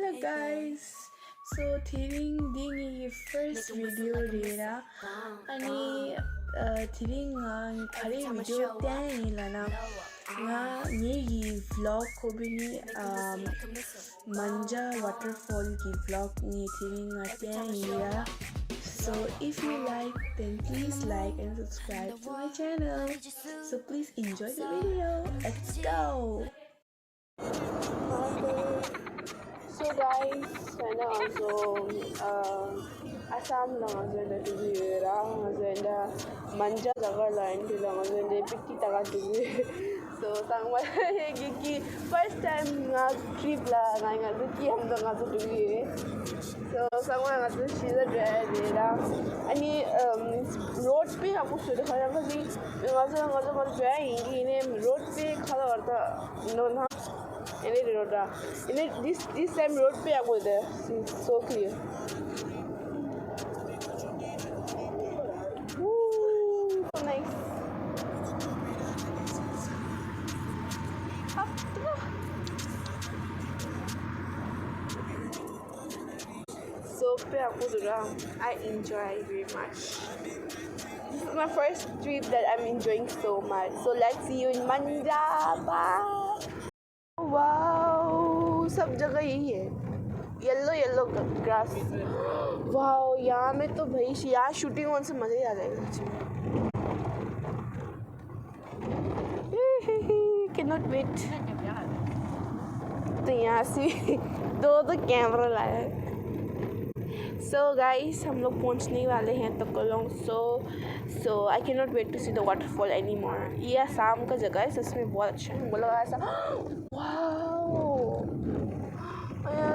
Hello guys. So thiring dingi first video dera ani thiring ngang khare video tani lana nga ni vlog ko bini manja waterfall ki vlog ni thiring tani ya. So if you like, then please like and subscribe to my channel. So please enjoy the video. Let's go. So guys, sana also Assam lang also na tuwira, also na manja jaga line lang also na piti taga tuwi. So tangwa gigi first time nga trip la nga gigi hum dong nga tuwi. So tangwa nga tu shida dera. Ani road पे हमको शुरू करना कभी nga जो जाए इंगी ने road पे खड़ा करता नो ना ini road ini this time road pe I go there. So clear. Woo, so nice. So pe I go there. I enjoy very much. This is my first trip that I'm enjoying so much. So let's see you in Manja. Bye. Wow सब जगह यही है yellow yellow grass wow यहाँ में तो भाई यहाँ shooting one से मज़ा ही आ जाएगा कैनॉट वेट तो यहाँ से दो कैमरा लाया है सो गाइस हम लोग पहुँचने वाले हैं तुकोलोंसो so I can not wait to see the waterfall any more ये आसाम का जगह है सच में बहुत अच्छा है बोला ऐसा वाओ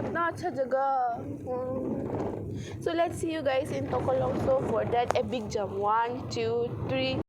इतना अच्छा जगह so let's see you guys in तुकोलोंसो for that a big jump 1 2 3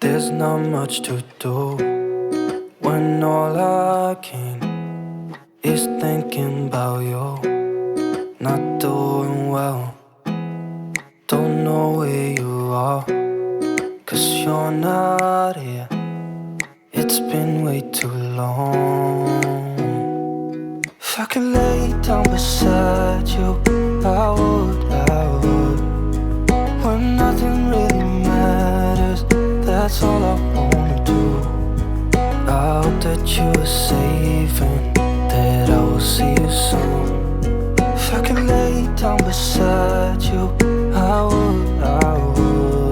There's not much to do when all I can is thinking about you. Not doing well, don't know where you are, 'cause you're not here. It's been way too long. If I could lay down beside you, I would. When nothing really matters, that's all I wanna do. I hope that you are safe and that I will see you down beside you. I would